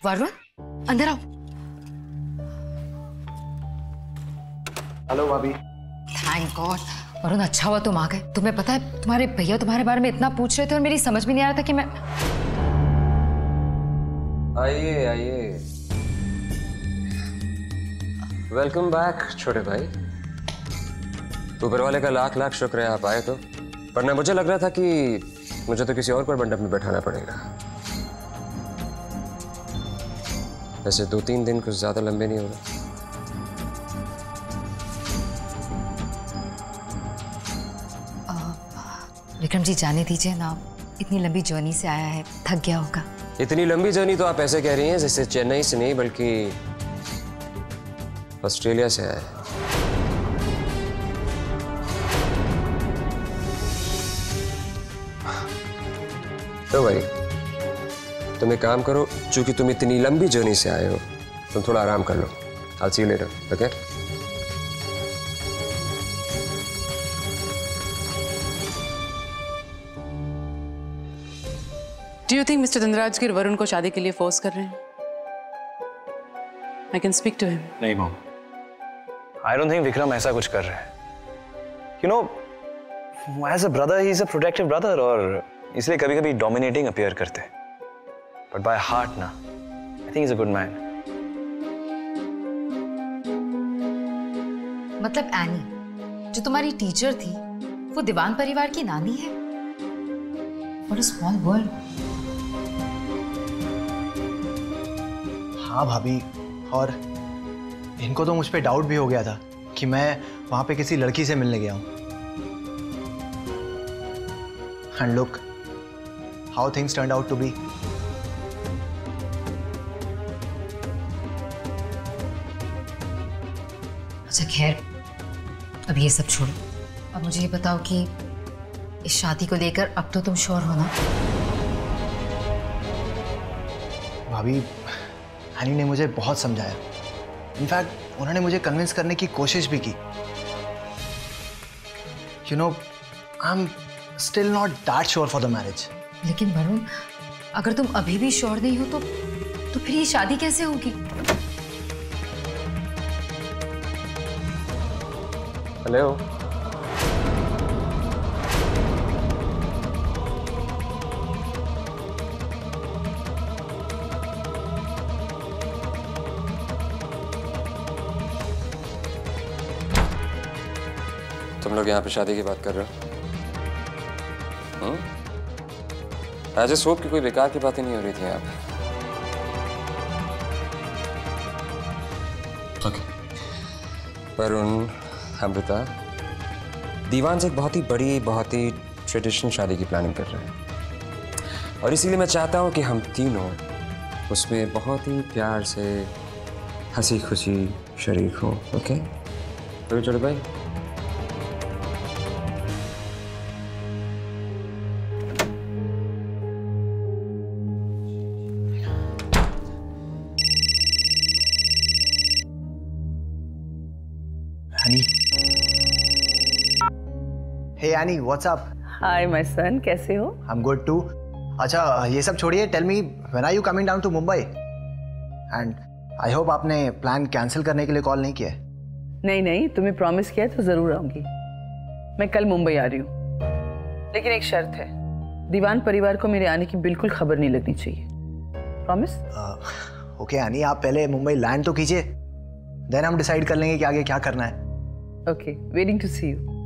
वरुण, अंदर आओ। हेलो भाभी। Thank God. वरुण, अच्छा हुआ तुम आ गए। तुम्हें पता है तुम्हारे भैया तुम्हारे बारे में इतना पूछ रहे थे और मेरी समझ में नहीं आ रहा था कि मैं। आइए आइए, वेलकम बैक छोटे भाई। ऊपर वाले का लाख लाख शुक्र है आप आए तो, वरना मुझे लग रहा था कि मुझे तो किसी और को मंडप में बैठाना पड़ेगा। वैसे 2-3 दिन कुछ ज्यादा लंबे नहीं हो रहे। विक्रम जी जाने दीजिए ना, इतनी लंबी जर्नी से आया है, थक गया होगा। इतनी लंबी जर्नी तो आप ऐसे कह रही हैं जैसे चेन्नई से नहीं बल्कि ऑस्ट्रेलिया से आया है। तो भाई तुम एक काम करो, चूंकि तुम इतनी लंबी जर्नी से आए हो, तुम थोड़ा आराम कर लो। I'll see you later, okay? Do you think Mr. Dhanraj Varun को शादी के लिए फोर्स कर रहे हैं? I can speak to him. नहीं mom, I don't think Vikram ऐसा कुछ कर रहा है। You know, as a brother, he is a protective brother और इसलिए कभी-कभी dominating appear करते हैं। But by heart ना, I think he's a good man. मतलब एनी जो तुम्हारी टीचर थी वो दीवान परिवार की नानी है? What a small world. हाँ भाभी, और इनको तो मुझ पे डाउट भी हो गया था कि मैं वहां पे किसी लड़की से मिलने गया हूं। And look how things turned out to be. अच्छा खैर, अब ये सब छोड़ो। अब मुझे ये बताओ कि इस शादी को लेकर अब तो तुम श्योर हो ना? भाभी, हनी ने मुझे बहुत समझाया। इनफैक्ट उन्होंने मुझे कन्विंस करने की कोशिश भी की। You know, I'm still not that sure for the marriage. लेकिन वरुण, अगर तुम अभी भी श्योर नहीं हो तो फिर ये शादी कैसे होगी? हेलो। तुम लोग यहाँ पे शादी की बात कर रहे हो? आई जस्ट होप कि कोई बेकार की बातें नहीं हो रही थी यहाँ पे। ओके। वरुण, अमृता, दीवान से एक बहुत ही बड़ी, बहुत ही ट्रेडिशनल शादी की प्लानिंग कर रहे हैं और इसीलिए मैं चाहता हूँ कि हम तीनों उसमें बहुत ही प्यार से हंसी खुशी शरीक हो। ओके तो छोटे भाई। Honey. Hey Annie, what's up? Hi my son, कैसे हो? I'm good too. अच्छा ये सब छोड़िए, tell me when are you coming down to Mumbai? And I hope आपने प्लान कैंसिल करने के लिए कॉल नहीं किया है? नहीं, तुम्हें प्रॉमिस किया है तो जरूर आऊंगी। मैं कल मुंबई आ रही हूँ, लेकिन एक शर्त है, दीवान परिवार को मेरे आने की बिल्कुल खबर नहीं लगनी चाहिए। प्रॉमिस? ओके Annie, आप पहले मुंबई लैंड तो कीजिए, देन हम डिसाइड कर लेंगे कि आगे क्या करना है। Okay, waiting to see you.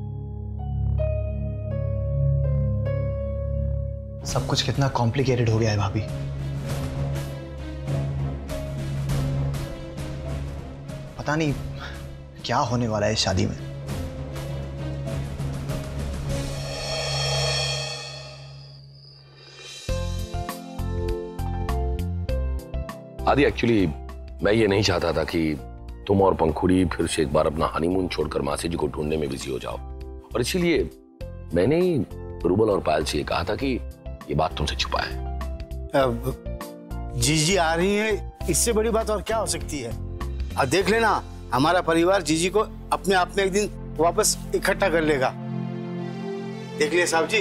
सब कुछ कितना कॉम्प्लिकेटेड हो गया है भाभी। पता नहीं क्या होने वाला है इस शादी में। आदि, एक्चुअली मैं ये नहीं चाहता था कि तुम और पंखुड़ी फिर से एक बार अपना हनीमून छोड़कर मासी जी को ढूंढने में बिजी हो जाओ, और इसीलिए मैंने ही रूबल और पायल से ये कहा था कि ये बात तुमसे छुपाए। जीजी आ रही है, इससे बड़ी बात और क्या हो सकती है। अब देख लेना, हमारा परिवार जीजी को अपने आप में एक दिन वापस इकट्ठा कर लेगा। देख लिया साहब जी,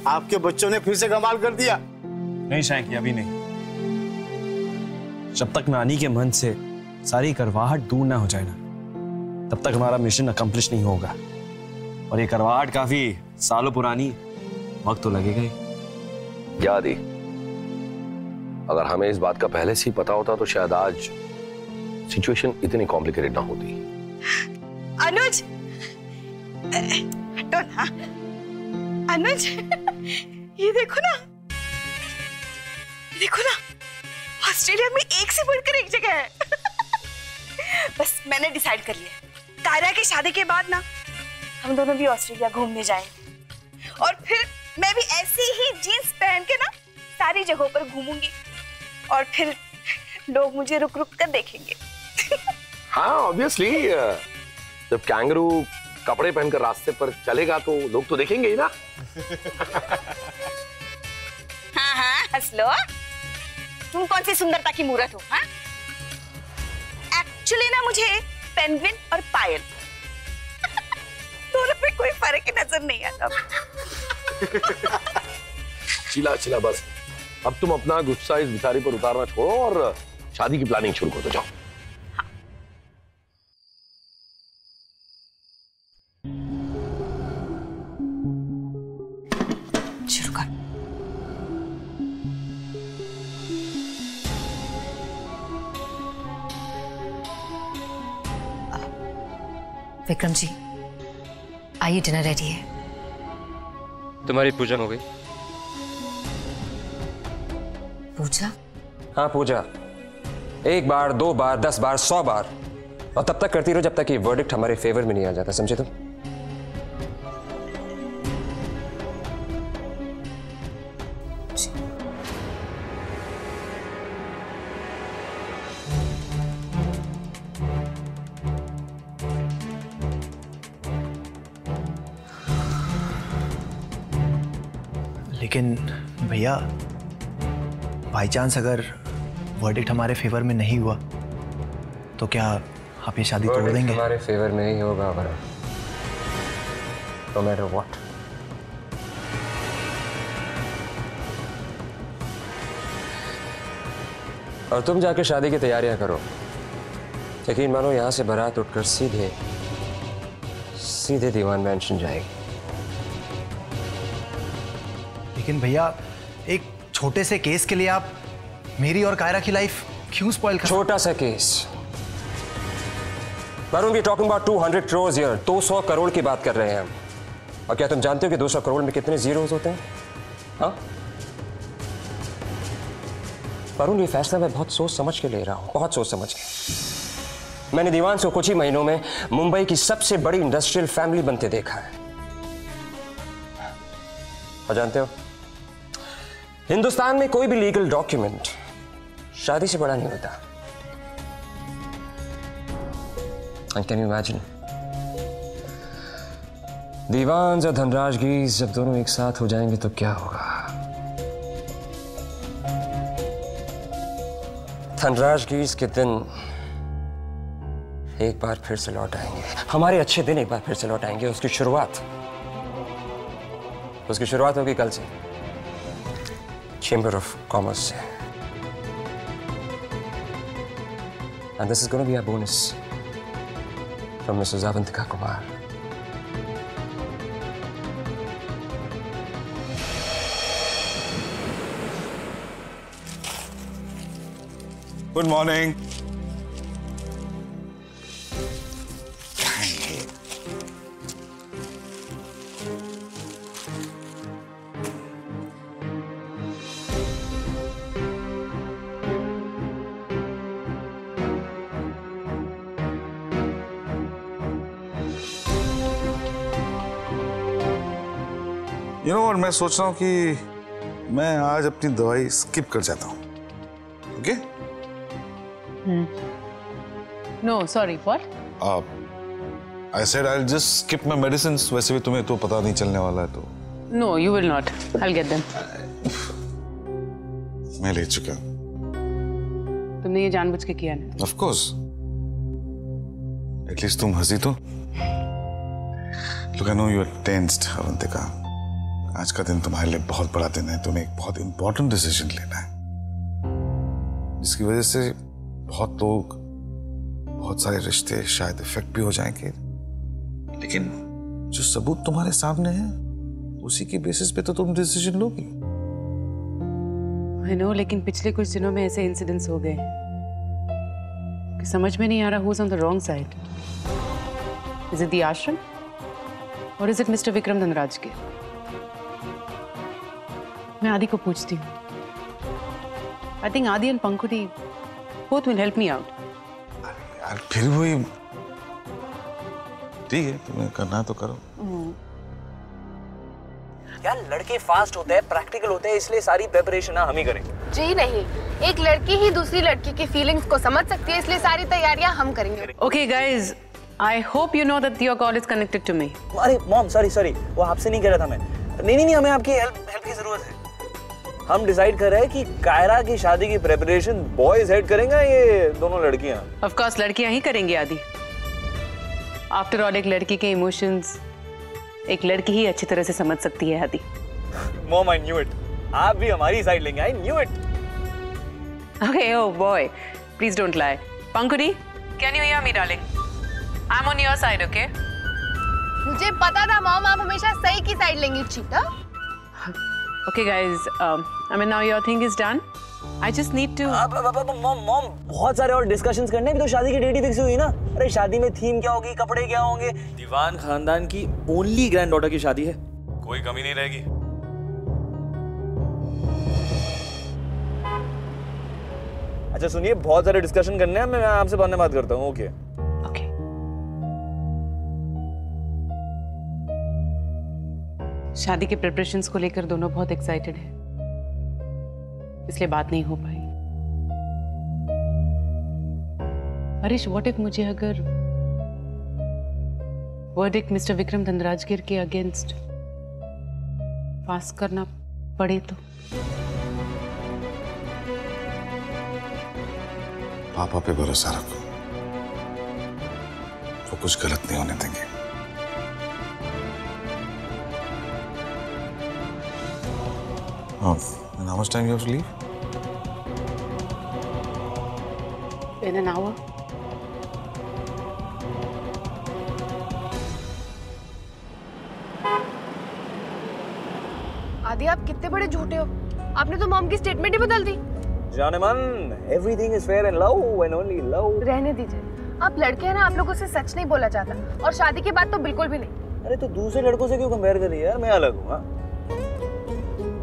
आपके बच्चों ने फिर से कमाल कर दिया। नहीं शायद, अभी नहीं। जब तक नानी के मन से सारी करवाहट दूर ना हो जाए ना, तब तक हमारा मिशन अकम्प्लिश नहीं होगा। और ये करवाहट काफी सालों पुरानी, वक्त तो लगेगा ही। याद ही, अगर हमें इस बात का पहले से ही पता होता तो शायद आज सिचुएशन इतनी कॉम्प्लिकेटेड ना होती। अनुज, हटो ना। अनुज, ये देखो ना, देखो ना, ऑस्ट्रेलिया में एक से बढ़कर एक जगह है। बस मैंने डिसाइड कर लिया, कायरा की शादी के बाद ना हम दोनों भी ऑस्ट्रेलिया घूमने जाएंगे और फिर मैं भी ऐसी ही जीन्स पहन के ना सारी जगहों पर घूमूंगी और फिर लोग मुझे रुक रुक कर देखेंगे। हाँ ऑब्वियसली, जब कैंगरू कपड़े पहनकर रास्ते पर चलेगा तो लोग तो देखेंगे ही ना। हाँ हाँ हंस लो, तुम कौन सी सुंदरता की मूरत हो? हाँ एक्चुअली ना मुझे पेंगुइन और पायल दोनों पे कोई फर्क ही नजर नहीं आता। चिल्ला चिल्ला बस, अब तुम अपना गुस्सा इस बिचारी पर उतारना छोड़ो और शादी की प्लानिंग शुरू कर दो, जाओ। शुरू कर। विक्रम जी, आइए, डिनर रेडी है। तुम्हारी पूजा हो गई? पूजा? हाँ पूजा, 1 बार 2 बार 10 बार 100 बार, और तब तक करती रहो जब तक ये वर्डिक्ट हमारे फेवर में नहीं आ जाता, समझे तुम? लेकिन भैया, बाई चांस अगर वर्डिक्ट हमारे फेवर में नहीं हुआ तो क्या आप ये शादी तोड़ देंगे? हमारे फेवर में ही होगा वरुण, no matter what। और तुम जाके शादी की तैयारियां करो। यकीन मानो यहां से बारात उठकर सीधे दीवान मैंशन जाएगी। लेकिन भैया, एक छोटे से केस के लिए आप मेरी और कायरा की लाइफ क्यों स्पॉइल कर? छोटा सा case Varun, we talking about 200 crores year, 200 crore की बात कर रहे हैं हम। और क्या तुम जानते हो कि 200 करोड़ में कितने जीरोस होते हैं? हाँ वरुण, ये फैसला मैं बहुत सोच समझ के ले रहा हूं, बहुत सोच समझ के। मैंने दीवान से कुछ ही महीनों में मुंबई की सबसे बड़ी इंडस्ट्रियल फैमिली बनते देखा है। और जानते हो, हिंदुस्तान में कोई भी लीगल डॉक्यूमेंट शादी से बड़ा नहीं होता। And can you imagine? दीवान और धनराजगीर जब दोनों एक साथ हो जाएंगे तो क्या होगा? धनराजगीर के दिन एक बार फिर से लौट आएंगे, हमारे अच्छे दिन एक बार फिर से लौट आएंगे। उसकी शुरुआत होगी कल से, चेंबर ऑफ कॉमर्स से। And this is going to be a bonus from Mrs. Avantika Kumar. Good morning. You know what, मैं सोच रहा हूँ कि मैं आज अपनी दवाई स्किप कर जाता हूँ, okay? No, sorry, what? I said I'll just skip my medicines. वैसे भी तुम्हें तो पता नहीं चलने वाला है तो। No, you will not. I'll get them. मैं ले चुका हूँ। तुमने ये जानबूझ के किया ना? Of course. At least तुम हंसी तो। Look, I know you are tensed, Avantika. आज का दिन तुम्हारे लिए बहुत बड़ा दिन है, तुम्हें एक बहुत इंपॉर्टेंट डिसीजन लेना है। जिसकी वजह से बहुत लोग, बहुत सारे रिश्ते शायद इफेक्ट भी हो जाएंगे। लेकिन जो सबूत तुम्हारे सामने है उसी के बेसिस पे तो तुम डिसीजन लोगी। I know, लेकिन पिछले कुछ दिनों में ऐसे इंसिडेंट्स हो गए कि समझ में नहीं आ रहा who's on the wrong side. Is it the ashram or is it Mr. Vikram Dhanraj के? मैं आदि को पूछती हूँ। I think आदि and Pankhuri both will help me out. यार फिर वही, ठीक है तुम्हें करना है तो करो। यार लड़के फास्ट होते हैं, प्रैक्टिकल होते हैं, इसलिए सारी प्रिपरेशन हम ही करेंगे। जी नहीं, एक लड़की ही दूसरी लड़की की फीलिंग्स को समझ सकती है, इसलिए सारी तैयारियां हम करेंगे। Okay guys, I hope you know that your call is connected to me. अरे मॉम सॉरी, वो आपसे नहीं कह रहा था मैं। नहीं हमें आपकी हेल्प की जरूरत है। हम डिसाइड कर रहे हैं कि कायरा की शादी की प्रिपरेशन बॉयज हेड करेंगे, ये दोनों लड़कियां। Of course लड़कियां ही करेंगी आदि। After all एक लड़की के इमोशंस एक लड़की ही अच्छी तरह से समझ सकती है आदि। मॉम आई न्यू इट, आप भी हमारी साइड लेंगे, I knew it. Okay, oh boy, please don't lie. Pankudi, can you hear me, darling? I'm on your side, okay? मुझे पता था मॉम, आप हमेशा सही की साइड लेंगी, चीता। Okay, guys. I mean, now your thing is done. I just need to. Mom बहुत सारे और डिस्कशंस करने हैं, अभी तो शादी की डेट ही फिक्स हुई ना। अरे शादी में थीम क्या होगी, कपड़े क्या होंगे। दीवान खानदान की ओनली ग्रैंड डॉटर की शादी है, कोई कमी नहीं रहेगी। अच्छा सुनिए, बहुत सारे डिस्कशन करने हैं, मैं आपसे बाद में बात करता हूँ। Okay Okay. शादी के प्रिपरेशंस को लेकर दोनों बहुत एक्साइटेड हैं, इसलिए बात नहीं हो पाई। हरीश, व्हाट इफ मुझे अगर वर्डिक्ट मिस्टर विक्रम धनराजगिर के अगेंस्ट पास करना पड़े तो? पापा पे भरोसा रखो, वो कुछ गलत नहीं होने देंगे। And how much time you have to leave? In an hour. आदि आप कितने बड़े झूठे हो, आपने तो मॉम की स्टेटमेंट ही बदल दी। जाने मन, everything is fair in love and only love। रहने दीजिए, आप लड़के हैं ना, आप लोगों से सच नहीं बोला जाता, और शादी के बाद तो बिल्कुल भी नहीं। अरे तो दूसरे लड़कों से क्यों कंपेयर कर रही है यार, मैं अलग हूँ। हाँ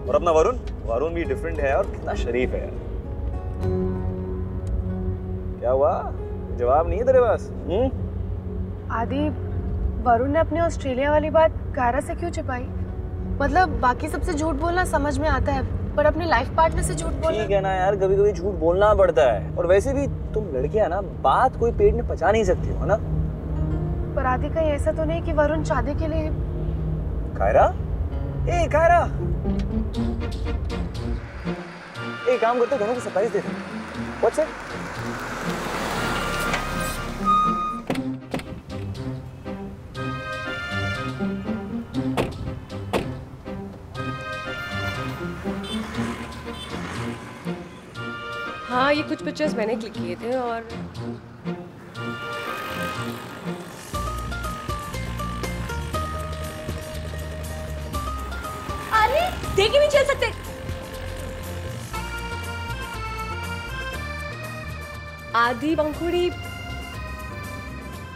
और अपना वरुण भी डिफरेंट है और कितना शरीफ है यार। क्या हुआ, जवाब नहीं है तेरे पास? आदि, वरुण ने अपनी ऑस्ट्रेलिया वाली बात कायरा से क्यों छिपाई? मतलब बाकी सबसे झूठ बोलना समझ में आता है, पर अपने लाइफ पार्टनर से झूठ बोलना। ठीक है ना यार, कभी कभी झूठ बोलना पड़ता है, और वैसे भी तुम लड़कियां ना बात कोई पेट में पचा नहीं सकती हो ना। पर आदि कहीं ऐसा तो नहीं कि वरुण शादी के लिए? कायरा, ए कायरा, एक काम करते, दोनों को सरप्राइज देते हैं। What's it? हाँ, ये कुछ पिक्चर्स मैंने क्लिक किए थे और अरे देख ही नहीं चल सकते। आदि, पंखुड़ी,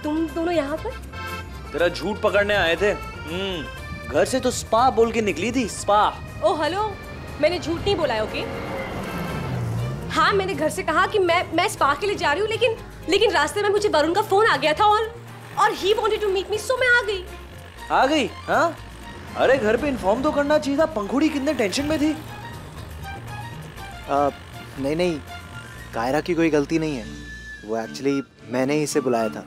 तुम दोनों यहाँ पर? तेरा झूठ पकड़ने आए थे। घर से तो स्पा बोल के निकली थी, स्पा। ओ हेलो, मैंने झूठ नहीं बोला है, ओके? हाँ, मैंने घर से कहा कि मैं स्पा के लिए जा रही हूँ, लेकिन रास्ते में मुझे वरुण का फोन आ गया था और he wanted to meet me, so मैं आ गई। हाँ? अरे घर पे इन्फॉर्म तो करना चाहिए था। पंखुड़ी कितने टेंशन में थी। नहीं, कायरा की कोई गलती नहीं है, वो एक्चुअली मैंने ही इसे बुलाया था,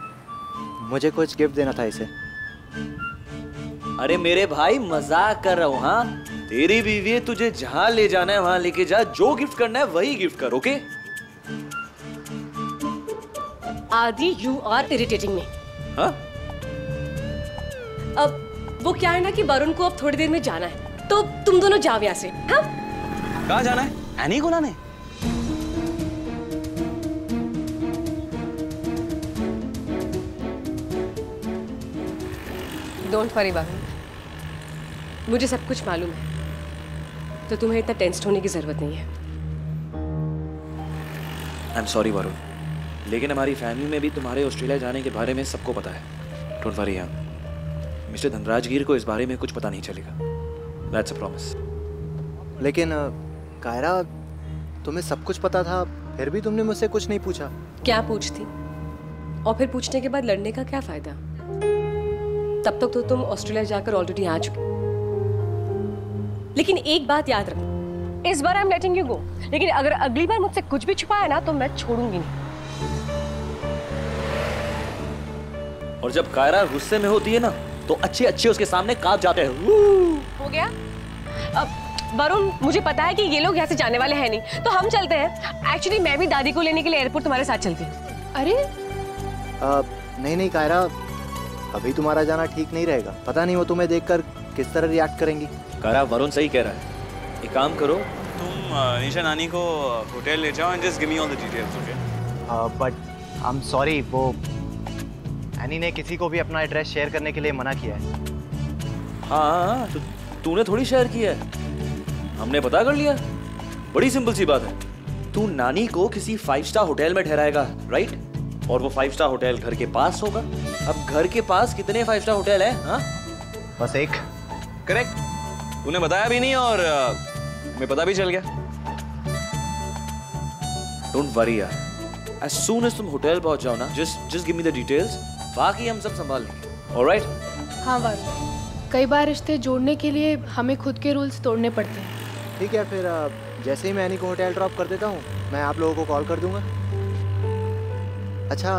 मुझे कुछ गिफ्ट देना था इसे। अरे मेरे भाई, मजाक कर रहा हूँ। हाँ, तेरी बीवी है, तुझे जहाँ ले जाना है वहाँ लेके जा, जो गिफ्ट करना है वही गिफ्ट कर, ओके? आदि, यू आर इरिटेटिंग मी। हाँ? अब वो क्या है ना कि वरुण को अब थोड़ी देर में जाना है, तो तुम दोनों जाओ यहाँ से। हाँ? कहाँ जाना है? एनी को लाने? डोंट वरी वरुण, मुझे सब कुछ मालूम है, तो तुम्हें इतना टेंस्ड होने की जरूरत नहीं है। आई एम सॉरी वरुण, लेकिन हमारी फैमिली में भी तुम्हारे ऑस्ट्रेलिया जाने के बारे में सबको पता है। डोंट वरी यार, मिस्टर धनराज गिर को इस बारे में कुछ पता नहीं चलेगा। That's a promise. लेकिन कायरा, तुम्हें सब कुछ पता था, फिर भी तुमने मुझसे कुछ नहीं पूछा। क्या पूछती? और फिर पूछने के बाद लड़ने का क्या फायदा? तब तक तो तुम ऑस्ट्रेलिया जाकर ऑलरेडी आ चुके। लेकिन एक बात याद रख, इस बार I am letting you go, लेकिन अगर अगली बार मुझसे कुछ भी छुपाया ना तो मैं छोड़ूंगी नहीं। और जब कायरा गुस्से में होती है ना तो अच्छे अच्छे उसके सामने कांप जाते हैं। हो गया? अब वरुण, मुझे पता है कि ये लोग यहाँ से जाने वाले हैं नहीं, तो हम चलते हैं। एक्चुअली मैं भी दादी को लेने के लिए एयरपोर्ट तुम्हारे साथ चलती हूँ। अरे नहीं कायरा, अभी तुम्हारा जाना ठीक नहीं रहेगा। पता नहीं वो तुम्हें देखकर किस तरह रिएक्ट करेंगी। कायरा, वरुण सही कह रहा है, एक काम करो, तुम निशा नानी को होटल ले जाओ and just give me all the details, okay? But I am sorry, वो एनी ने किसी को भी अपना एड्रेस शेयर करने के लिए मना किया है। हाँ, तो तूने थोड़ी शेयर किया है, हमने पता कर लिया। बड़ी सिंपल सी बात है, तू नानी को किसी 5 स्टार होटल में ठहराएगा, राइट? और वो 5 स्टार होटल घर के पास होगा। अब घर के पास कितने 5 स्टार होटल हैं? हाँ, बस एक। करेक्ट, तूने बताया भी नहीं और हमें पता भी चल गया। डोंट वरी यार, as soon as तुम होटल पहुंच जाओ ना, just give me the details, बाकी हम सब संभाल लेंगे। ऑलराइट? हाँ वरुण, कई बार रिश्ते जोड़ने के लिए हमें खुद के रूल्स तोड़ने पड़ते हैं। ठीक है, फिर जैसे ही मैं एनी को होटल ड्रॉप कर देता हूँ, मैं आप लोगों को कॉल कर दूंगा। अच्छा,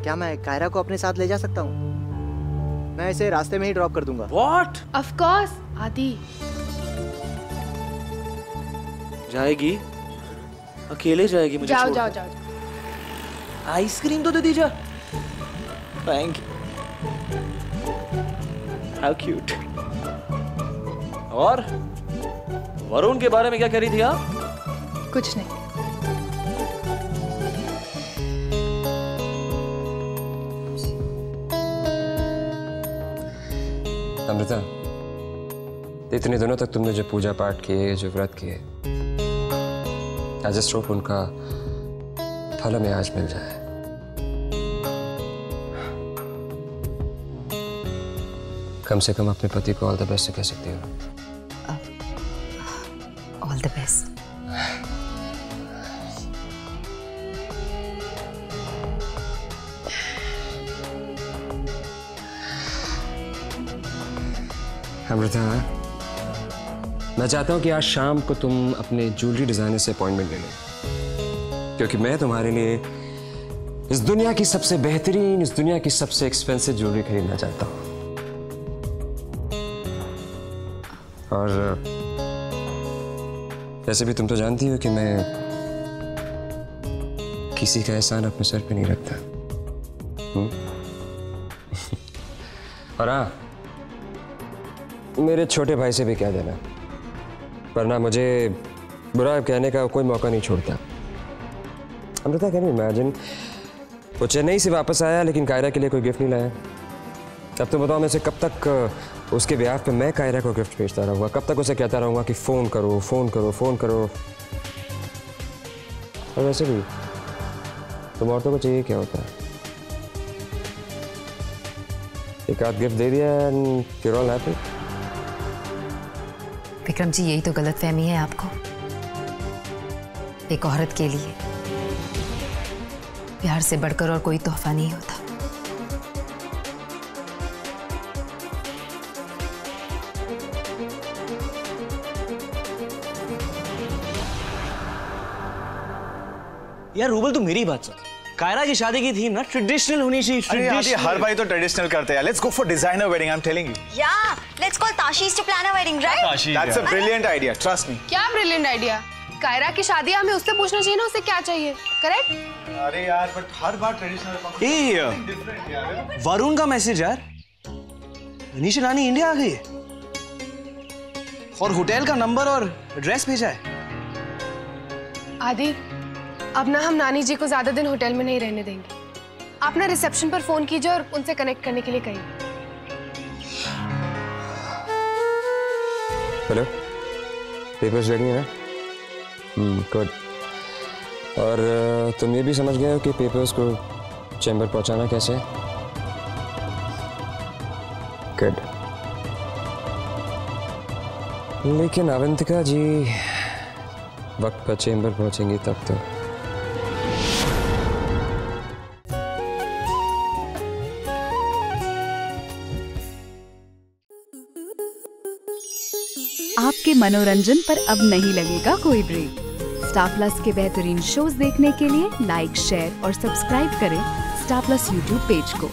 क्या मैं कायरा को अपने साथ ले जा सकता हूँ? मैं इसे रास्ते में ही ड्रॉप कर दूंगा। What? Of course, आदि। जाएगी? अकेले जाएगी मुझे जाओ छोड़? जाओ जाओ। आइसक्रीम तो दे दीजिए। Thank you. How cute. और वरुण के बारे में क्या कह रही थी आप? कुछ नहीं। अमृता, इतने दिनों तक तुमने जो पूजा पाठ किए, जो व्रत किए, आई जस्ट होप उनका फल हमें आज मिल जाए। कम से कम अपने पति को ऑल द बेस्ट कह सकती हो। All the best. अमृता, मैं चाहता हूं कि आज शाम को तुम अपने ज्वेलरी डिजाइनर से अपॉइंटमेंट ले लो, क्योंकि मैं तुम्हारे लिए इस दुनिया की सबसे बेहतरीन, इस दुनिया की सबसे एक्सपेंसिव ज्वेलरी खरीदना चाहता हूं। और वैसे भी तुम तो जानती हो कि मैं किसी का एहसान अपने सर पे नहीं रखता। और हाँ, मेरे छोटे भाई से भी कह देना, वरना मुझे बुरा कहने का कोई मौका नहीं छोड़ता। अमृता, कैन यू इमेजिन, वो चेन्नई से वापस आया लेकिन कायरा के लिए कोई गिफ्ट नहीं लाया। अब तो बताओ, मैं उसे कब तक उसके ब्याह पे मैं कायरा को गिफ्ट भेजता रहूँगा? कब तक उसे कहता रहूँगा कि फ़ोन करो, फ़ोन करो, फ़ोन करो? और वैसे भी तुम औरतों को चाहिए क्या होता है? एक आध गिफ्ट दे दिया and you are all happy. Vikram ji, यही तो गलतफहमी है आपको। एक औरत के लिए प्यार से बढ़कर और कोई तोहफा नहीं होता। यार रूबल, तू मेरी बात सुन। कायरा की शादी की थीम ना ट्रेडिशनल होनी चाहिए। अरे हर भाई तो ट्रेडिशनल करते हैं। Let's go for designer wedding, I am telling you. Yeah, let's call Tashi's to plan a wedding, right? That's a brilliant idea, trust me. क्या ब्रिलियंट आइडिया? कायरा की शादी, हमें उससे पूछना चाहिए ना उसे क्या चाहिए, करेक्ट? अरे यार, but her bar traditional. Varun का मैसेज यार, निशा नानी इंडिया आ गई है और होटल का नंबर और एड्रेस भेजा है। आदि, अब ना हम नानी जी को ज्यादा दिन होटल में नहीं रहने देंगे। आप ना रिसेप्शन पर फोन कीजिए और उनसे कनेक्ट करने के लिए कहिए। हेलो, पेपर्स रेडी है ना? गुड। और तुम ये भी समझ गए हो कि पेपर्स को चैम्बर पहुंचाना कैसे है? गुड। लेकिन अवंतिका जी वक्त पर चैम्बर पहुंचेंगी तब तो। आपके मनोरंजन पर अब नहीं लगेगा कोई ब्रेक। स्टार प्लस के बेहतरीन शोज देखने के लिए लाइक, शेयर और सब्सक्राइब करें स्टार प्लस यूट्यूब पेज को।